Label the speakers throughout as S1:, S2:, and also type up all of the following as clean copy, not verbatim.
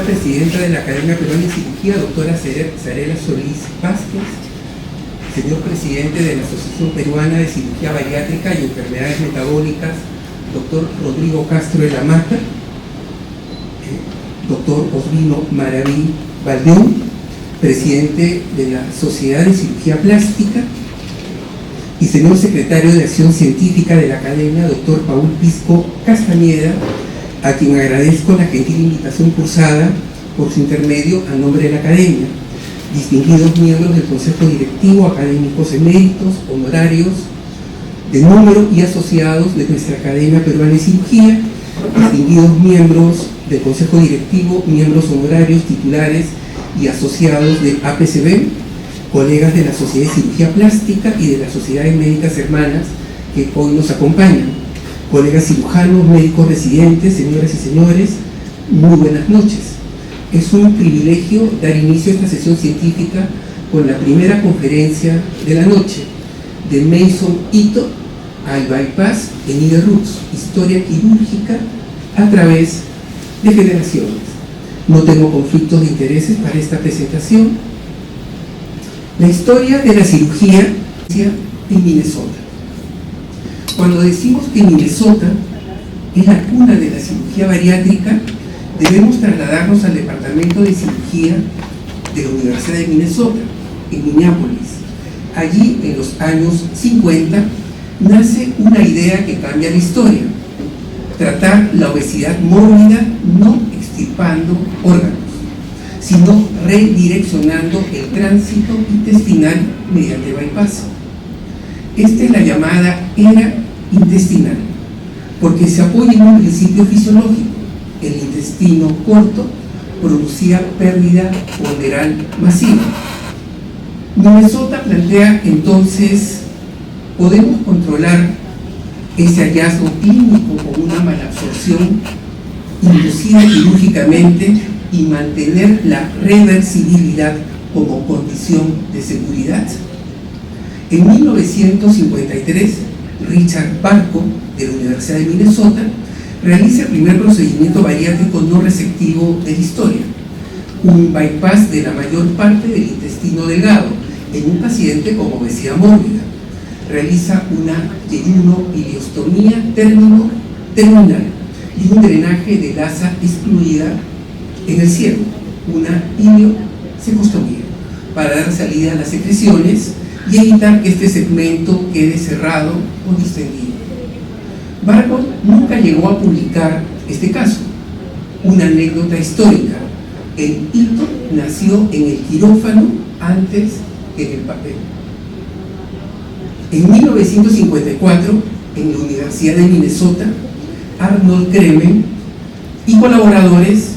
S1: presidenta de la Academia Peruana de Cirugía, doctora Zarela Solís Vázquez, señor presidente de la Asociación Peruana de Cirugía Bariátrica y Enfermedades Metabólicas, doctor Rodrigo Castro de la Mata, doctor Osvino Maraví Valdeón, presidente de la Sociedad de Cirugía Plástica, y señor secretario de Acción Científica de la Academia, doctor Paul Pisco Castañeda, a quien agradezco la gentil invitación cursada por su intermedio a nombre de la Academia, distinguidos miembros del Consejo Directivo, académicos eméritos, honorarios, de número y asociados de nuestra Academia Peruana de Cirugía, distinguidos miembros del Consejo Directivo, miembros honorarios, titulares y asociados de APCB, colegas de la Sociedad de Cirugía Plástica y de las Sociedades Médicas Hermanas que hoy nos acompañan, colegas cirujanos, médicos residentes, señoras y señores, muy buenas noches. Es un privilegio dar inicio a esta sesión científica con la primera conferencia de la noche, de Mason Ito al bypass en Iderrux, historia quirúrgica a través de generaciones. No tengo conflictos de intereses para esta presentación. La historia de la cirugía en Minnesota. Cuando decimos que Minnesota es la cuna de la cirugía bariátrica, debemos trasladarnos al departamento de cirugía de la Universidad de Minnesota, en Minneapolis. Allí, en los años 50, nace una idea que cambia la historia: tratar la obesidad mórbida no extirpando órganos, sino redireccionando el tránsito intestinal mediante bypass. Esta es la llamada era intestinal, porque se apoya en un principio fisiológico. El intestino corto producía pérdida ponderal masiva. Minnesota plantea entonces: ¿podemos controlar ese hallazgo clínico con una malabsorción inducida quirúrgicamente y mantener la reversibilidad como condición de seguridad? En 1953, Richard Barco, de la Universidad de Minnesota, realiza el primer procedimiento bariátrico no resectivo de la historia, un bypass de la mayor parte del intestino delgado en un paciente con obesidad mórbida. Realiza una ileostomía terminal y un drenaje de gasa excluida en el ciego, una ileocecostomía, para dar salida a las secreciones y evitar que este segmento quede cerrado o distendido. Barco nunca llegó a publicar este caso. Una anécdota histórica: el hito nació en el quirófano antes que en el papel. En 1954, en la Universidad de Minnesota, Arnold Kremen y colaboradores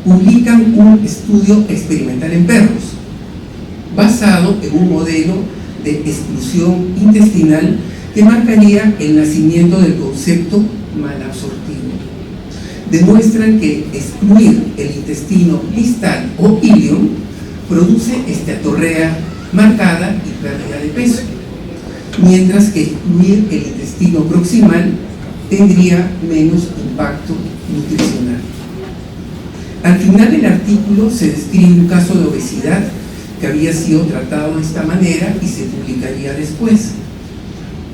S1: publican un estudio experimental en perros, basado en un modelo de exclusión intestinal que marcaría el nacimiento del concepto malabsortivo. Demuestran que excluir el intestino distal o ilion produce esteatorrea marcada y pérdida de peso, mientras que excluir el intestino proximal tendría menos impacto nutricional. Al final del artículo se describe un caso de obesidad que había sido tratado de esta manera y se publicaría después.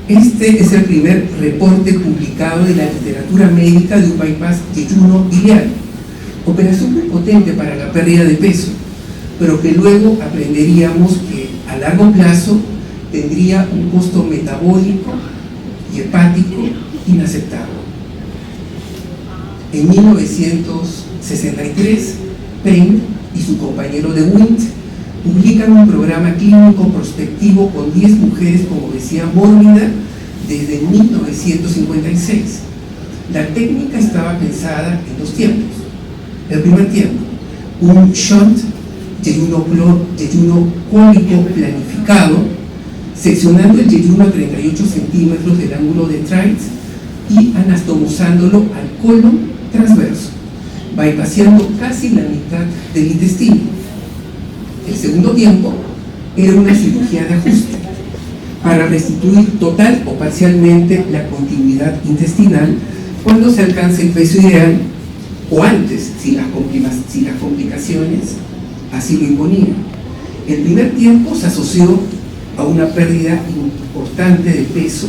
S1: Este es el primer reporte publicado de la literatura médica de un bypass yeyuno ileal, operación muy potente para la pérdida de peso, pero que luego aprenderíamos que a largo plazo tendría un costo metabólico y hepático inaceptable. En 1963, Penn y su compañero de Wint publican un programa clínico prospectivo con 10 mujeres con obesidad mórbida desde 1956. La técnica estaba pensada en dos tiempos. El primer tiempo, un shunt yeyuno cónico planificado, seccionando el yeyuno a 38 centímetros del ángulo de Treitz y anastomosándolo al colon transverso, bypaseando casi la mitad del intestino. El segundo tiempo era una cirugía de ajuste para restituir total o parcialmente la continuidad intestinal cuando se alcanza el peso ideal o antes, si las complicaciones así lo imponían. El primer tiempo se asoció a una pérdida importante de peso,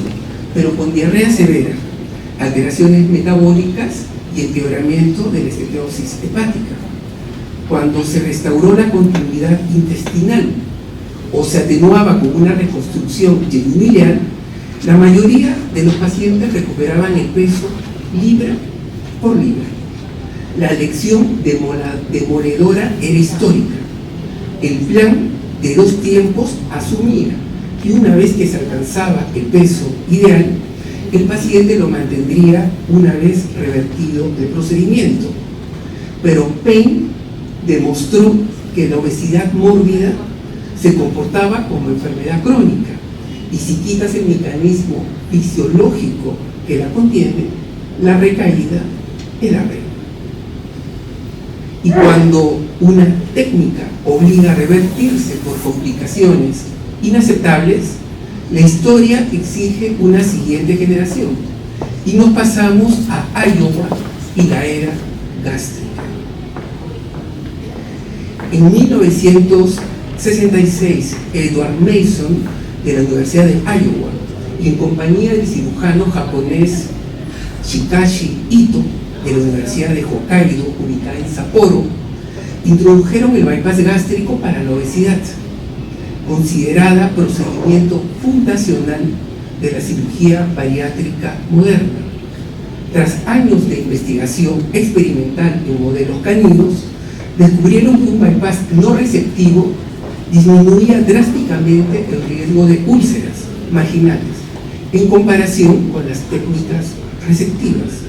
S1: pero con diarrea severa, alteraciones metabólicas y empeoramiento de la esteatosis hepática. Cuando se restauró la continuidad intestinal o se atenuaba con una reconstrucción yeyunilial, la mayoría de los pacientes recuperaban el peso libra por libra. La lección demoledora era histórica. El plan de 2 tiempos asumía que una vez que se alcanzaba el peso ideal, el paciente lo mantendría una vez revertido el procedimiento. Pero Payne demostró que la obesidad mórbida se comportaba como enfermedad crónica, y si quitas el mecanismo fisiológico que la contiene, la recaída es la regla. Y cuando una técnica obliga a revertirse por complicaciones inaceptables, la historia exige una siguiente generación, y nos pasamos a Iowa y la era gástrica. En 1966, Edward Mason, de la Universidad de Iowa, y en compañía del cirujano japonés Shikashi Ito, de la Universidad de Hokkaido, ubicada en Sapporo, introdujeron el bypass gástrico para la obesidad, considerada procedimiento fundacional de la cirugía bariátrica moderna. Tras años de investigación experimental en modelos caninos, descubrieron que un bypass no receptivo disminuía drásticamente el riesgo de úlceras marginales en comparación con las técnicas receptivas.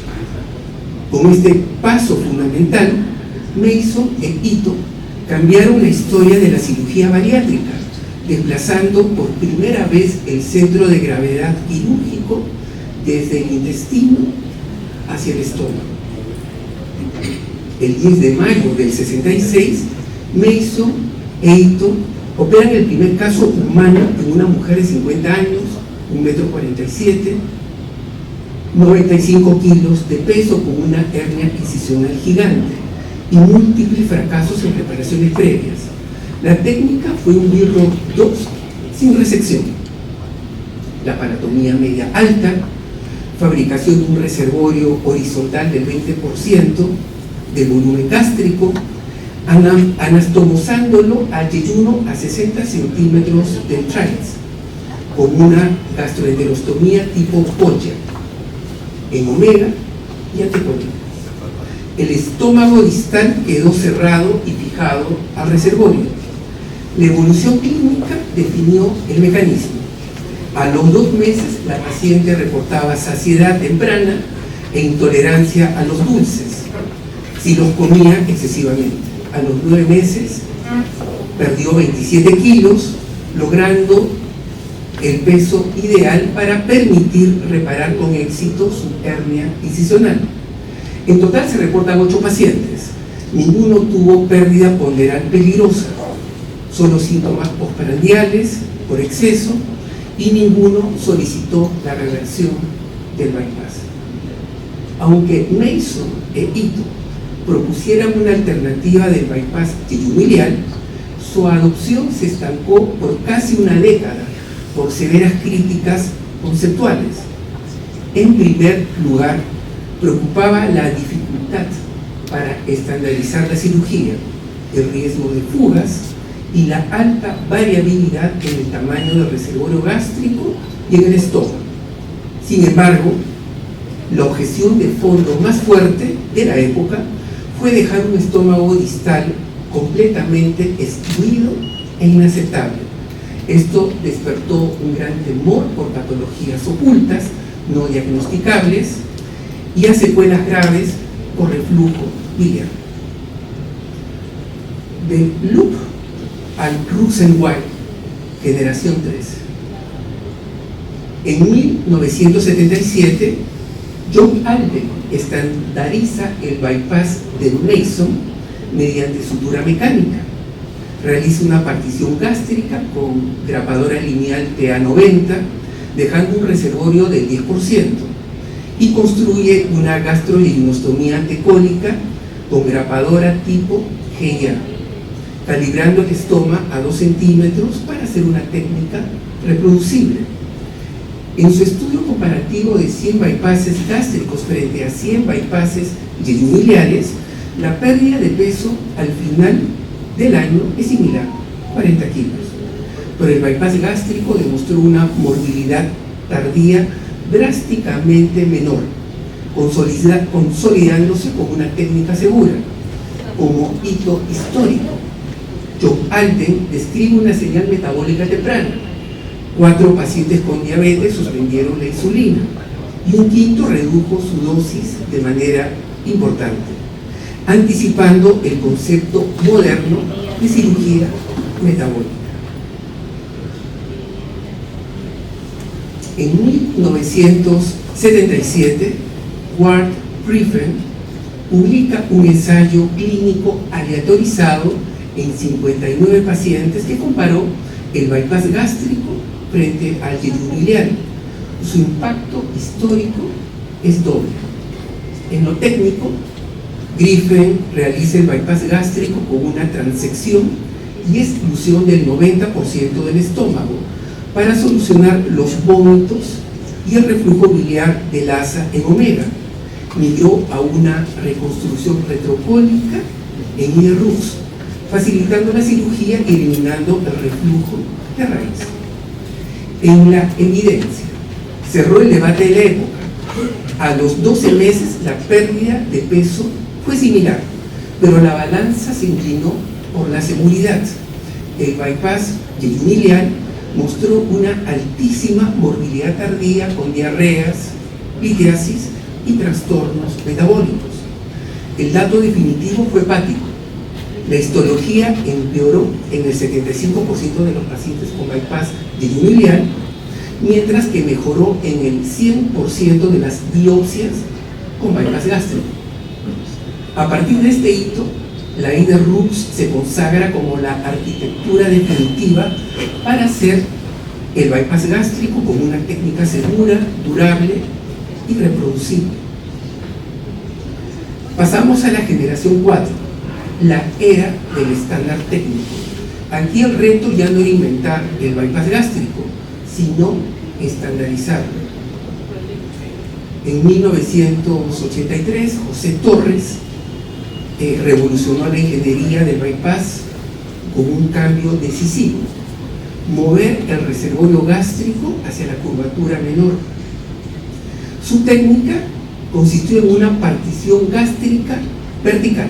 S1: Con este paso fundamental, Mason e Ito cambiaron la historia de la cirugía bariátrica, desplazando por primera vez el centro de gravedad quirúrgico desde el intestino hacia el estómago. El 10 de mayo del 66, Mason e Ito operan el primer caso humano en una mujer de 50 años, 1,47 m, 95 kilos de peso, con una hernia incisional gigante y múltiples fracasos en reparaciones previas. La técnica fue un Birro 2 sin resección, laparotomía media alta, fabricación de un reservorio horizontal del 20% del volumen gástrico, anastomosándolo al yeyuno a 60 centímetros del tráiz, con una gastroenterostomía tipo Polya, en omega y antecolina. El estómago distal quedó cerrado y fijado al reservorio. La evolución clínica definió el mecanismo. A los 2 meses, la paciente reportaba saciedad temprana e intolerancia a los dulces, si los comía excesivamente. A los 9 meses, perdió 27 kilos, logrando el peso ideal para permitir reparar con éxito su hernia incisional. En total se reportan 8 pacientes. Ninguno tuvo pérdida ponderal peligrosa, solo síntomas postprandiales por exceso, y ninguno solicitó la reversión del bypass. Aunque Mason e Ito propusieran una alternativa del bypass yeyunilial, su adopción se estancó por casi una década por severas críticas conceptuales. En primer lugar, preocupaba la dificultad para estandarizar la cirugía, el riesgo de fugas y la alta variabilidad en el tamaño del reservorio gástrico y en el estómago. Sin embargo, la objeción de fondo más fuerte de la época fue dejar un estómago distal completamente excluido e inaceptable. Esto despertó un gran temor por patologías ocultas, no diagnosticables, y a secuelas graves por reflujo biliar. Del Loop al Roux-en-Y, generación 3. En 1977, John Alden estandariza el bypass de Mason mediante sutura mecánica. Realiza una partición gástrica con grapadora lineal TA90, dejando un reservorio del 10%, y construye una gastroyeyunostomía antecólica con grapadora tipo GIA, calibrando el estoma a 2 centímetros para hacer una técnica reproducible. En su estudio comparativo de 100 bypasses gástricos frente a 100 bypasses yeyuniliares, la pérdida de peso al final del año es similar, 40 kilos. Pero el bypass gástrico demostró una morbilidad tardía drásticamente menor, consolidándose como una técnica segura. Como hito histórico, John Alden describe una señal metabólica temprana. 4 pacientes con diabetes suspendieron la insulina y un quinto redujo su dosis de manera importante, anticipando el concepto moderno de cirugía metabólica. En 1977, Ward Griffin publica un ensayo clínico aleatorizado en 59 pacientes que comparó el bypass gástrico frente al yeyuniliar. Su impacto histórico es doble. En lo técnico, Griffin realiza el bypass gástrico con una transección y exclusión del 90% del estómago para solucionar los vómitos y el reflujo biliar de Lassa en omega. Migró a una reconstrucción retrocólica en IRUX, facilitando la cirugía y eliminando el reflujo de raíz. En la evidencia, cerró el debate de la época. A los 12 meses la pérdida de peso fue similar, pero la balanza se inclinó por la seguridad. El bypass yeyuniliar mostró una altísima morbilidad tardía con diarreas, litiasis y trastornos metabólicos. El dato definitivo fue hepático. La histología empeoró en el 75% de los pacientes con bypass yeyuniliar, mientras que mejoró en el 100% de las biopsias con bypass gástrico. A partir de este hito, la IDERRUX se consagra como la arquitectura definitiva para hacer el bypass gástrico como una técnica segura, durable y reproducible. Pasamos a la generación 4, la era del estándar técnico. Aquí el reto ya no era inventar el bypass gástrico, sino estandarizarlo. En 1983, José Torres revolucionó la ingeniería del bypass con un cambio decisivo: mover el reservorio gástrico hacia la curvatura menor. Su técnica consistió en una partición gástrica vertical,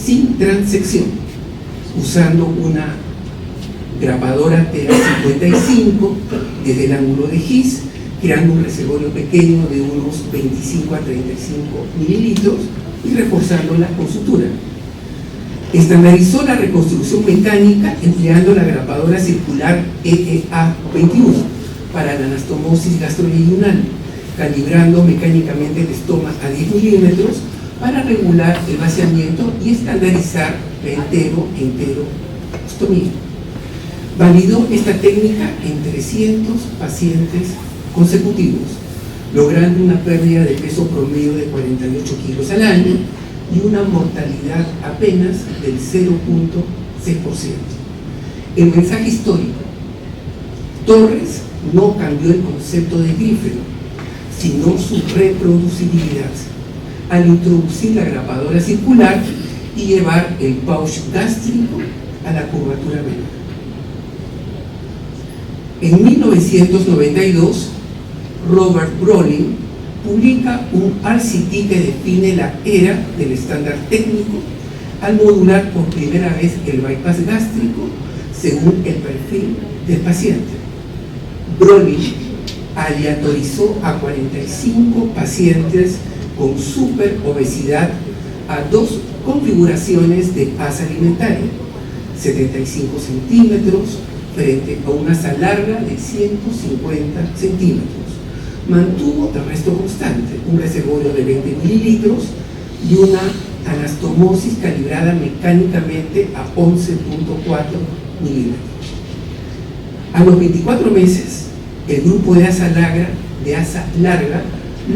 S1: sin transección, usando una grapadora TR55 desde el ángulo de His, creando un reservorio pequeño de unos 25 a 35 mililitros y reforzándola con sutura. Estandarizó la reconstrucción mecánica empleando la grapadora circular EEA21 para la anastomosis gastroyeyunal, calibrando mecánicamente el estoma a 10 milímetros para regular el vaciamiento y estandarizar la enterostomía. Validó esta técnica en 300 pacientes consecutivos, logrando una pérdida de peso promedio de 48 kilos al año y una mortalidad apenas del 0.6%. El mensaje histórico: Torres no cambió el concepto de Griffin, sino su reproducibilidad, al introducir la grapadora circular y llevar el pouch gástrico a la curvatura menor. En 1992, Robert Brolin publica un RCT que define la era del estándar técnico al modular por primera vez el bypass gástrico según el perfil del paciente. Brolin aleatorizó a 45 pacientes con superobesidad a 2 configuraciones de asa alimentaria, 75 centímetros frente a una asa larga de 150 centímetros. Mantuvo el resto constante, un reservorio de 20 mililitros y una anastomosis calibrada mecánicamente a 11.4 milímetros. A los 24 meses, el grupo de asa larga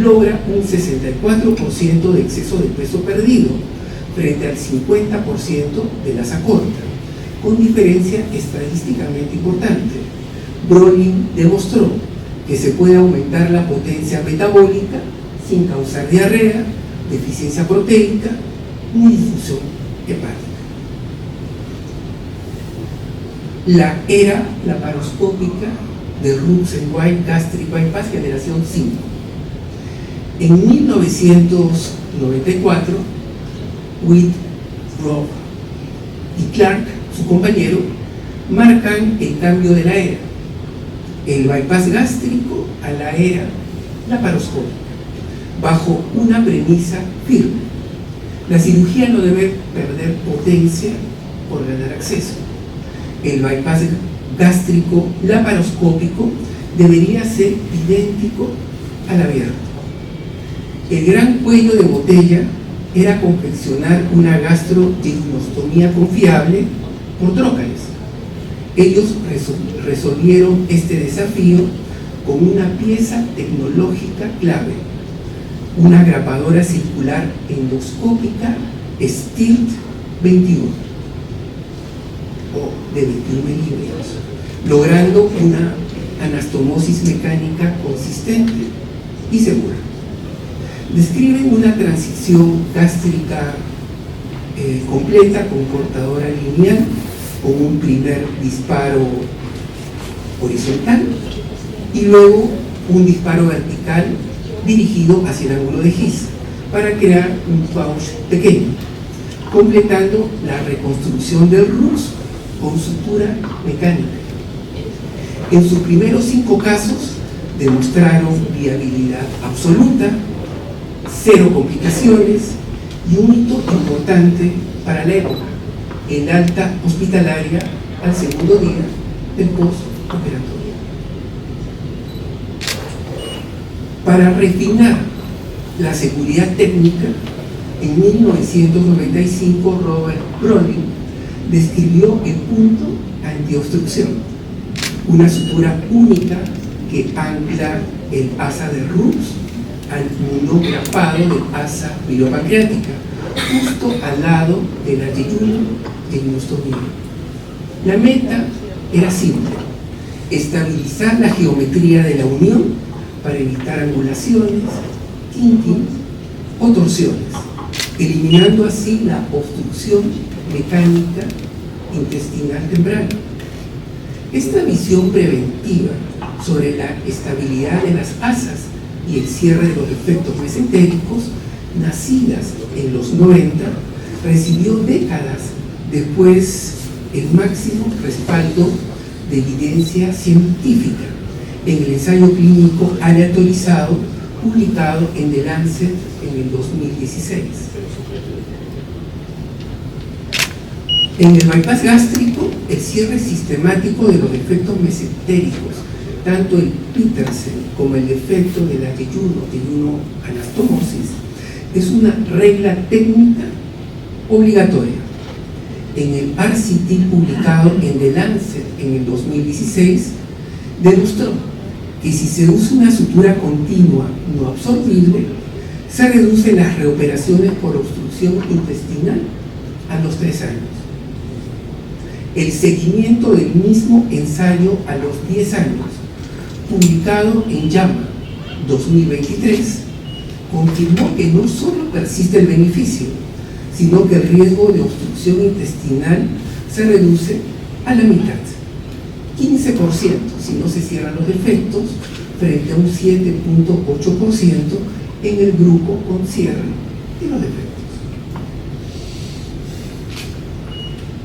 S1: logra un 64% de exceso de peso perdido frente al 50% de las acorta, con diferencia estadísticamente importante. Brolin demostró que se puede aumentar la potencia metabólica sin causar diarrea, deficiencia proteica ni difusión hepática. La era laparoscópica de Roux-en-Y Gastric Bypass generación 5. En 1994, Witt, Robb y Clark, su compañero, marcan el cambio de la era, el bypass gástrico a la era laparoscópica, bajo una premisa firme: la cirugía no debe perder potencia por ganar acceso. El bypass gástrico laparoscópico debería ser idéntico al abierto. El gran cuello de botella era confeccionar una gastrodiagnostomía confiable por trócales. Ellos resolvieron este desafío con una pieza tecnológica clave: una grapadora circular endoscópica STILT 21 o de 21 milímetros, logrando una anastomosis mecánica consistente y segura. Describen una transición gástrica completa con cortadora lineal, con un primer disparo horizontal y luego un disparo vertical dirigido hacia el ángulo de His para crear un pouch pequeño, completando la reconstrucción del Roux con sutura mecánica. En sus primeros 5 casos demostraron viabilidad absoluta, 0 complicaciones y un hito importante para la época: el alta hospitalaria al segundo día del postoperatorio. Para refinar la seguridad técnica, en 1995 Robert Brolin describió el punto antiobstrucción, una sutura única que ancla el asa de Roux al monograpado del asa pilopancreática, justo al lado de la yeyuno-yeyunostomía. La meta era simple: estabilizar la geometría de la unión para evitar angulaciones, kinking o torsiones, eliminando así la obstrucción mecánica intestinal temprana. Esta visión preventiva sobre la estabilidad de las asas y el cierre de los defectos mesentéricos, nacidas en los 90, recibió décadas después el máximo respaldo de evidencia científica en el ensayo clínico aleatorizado publicado en The Lancet en el 2016. En el bypass gástrico, el cierre sistemático de los defectos mesentéricos, tanto el Petersen como el defecto de la yeyuno-anastomosis, es una regla técnica obligatoria. En el RCT publicado en The Lancet en el 2016, demostró que si se usa una sutura continua no absorbible, se reducen las reoperaciones por obstrucción intestinal a los 3 años. El seguimiento del mismo ensayo a los 10 años, publicado en JAMA 2023, confirmó que no solo persiste el beneficio, sino que el riesgo de obstrucción intestinal se reduce a la mitad, 15% si no se cierran los defectos, frente a un 7.8% en el grupo con cierre de los defectos.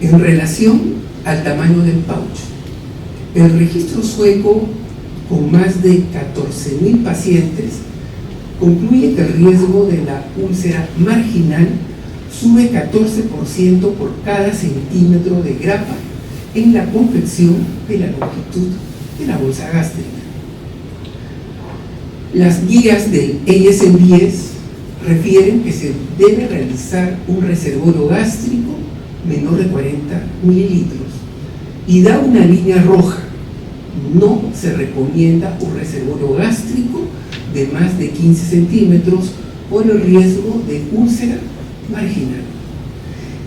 S1: En relación al tamaño del pouch, el registro sueco, con más de 14.000 pacientes, concluye que el riesgo de la úlcera marginal sube 14% por cada centímetro de grapa en la confección de la longitud de la bolsa gástrica. Las guías del ASMBS refieren que se debe realizar un reservorio gástrico menor de 40 mililitros y da una línea roja: no se recomienda un reservorio gástrico de más de 15 centímetros por el riesgo de úlcera marginal.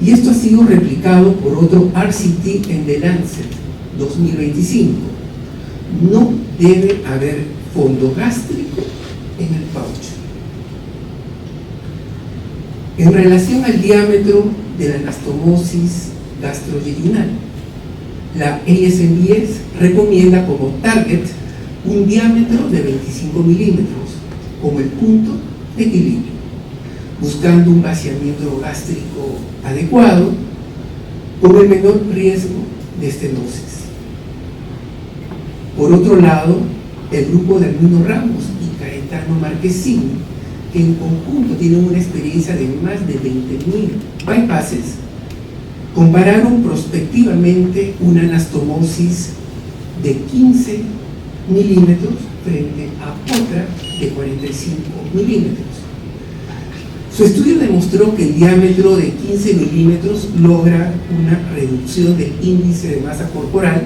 S1: Y esto ha sido replicado por otro RCT en The Lancet 2025. No debe haber fondo gástrico en el pouch. En relación al diámetro de la anastomosis gastroyeyunal, la ASMBS recomienda como target un diámetro de 25 milímetros como el punto de equilibrio, buscando un vaciamiento gástrico adecuado con el menor riesgo de estenosis. Por otro lado, el grupo de Armino Ramos y Caetano Marquesini, que en conjunto tienen una experiencia de más de 20.000 bypasses, compararon prospectivamente una anastomosis de 15 milímetros frente a otra de 45 milímetros. Su estudio demostró que el diámetro de 15 milímetros logra una reducción del índice de masa corporal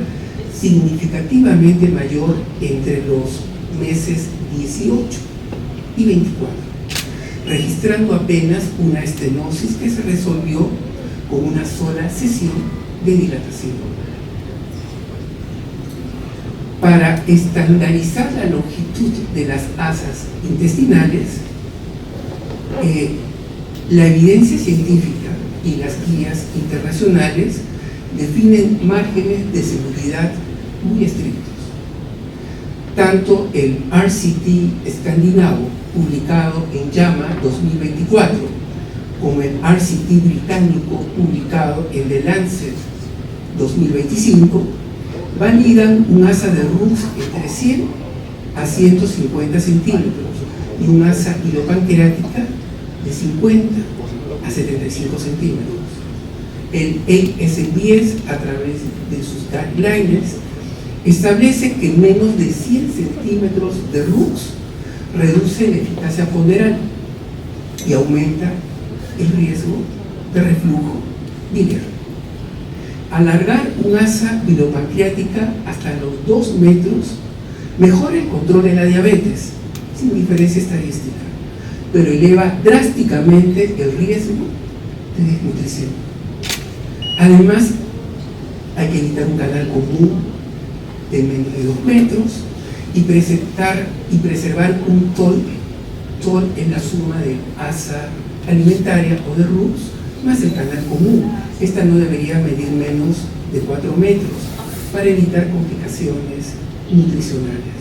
S1: significativamente mayor entre los meses 18 y 24, registrando apenas una estenosis que se resolvió con una sola sesión de dilatación. Para estandarizar la longitud de las asas intestinales, la evidencia científica y las guías internacionales definen márgenes de seguridad muy estrictos. Tanto el RCT escandinavo, publicado en JAMA 2024, como el RCT británico, publicado en The Lancet 2025, validan un asa de Rux entre 100 a 150 centímetros y un asa pilopancreática de 50 a 75 centímetros. El ASMBS, a través de sus guidelines, establece que menos de 100 centímetros de Rux reduce la eficacia ponderal y aumenta el riesgo de reflujo biliar. Alargar un asa pilopancreática hasta los 2 metros mejora el control de la diabetes, sin diferencia estadística, pero eleva drásticamente el riesgo de desnutrición. Además, hay que evitar un canal común de menos de 2 metros y preservar un TOL en la suma de asa alimentaria o de Rux más el canal común. Esta no debería medir menos de 4 metros para evitar complicaciones nutricionales.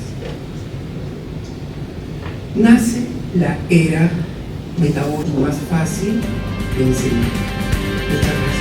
S1: Nace la era metabólica más fácil de enseñar.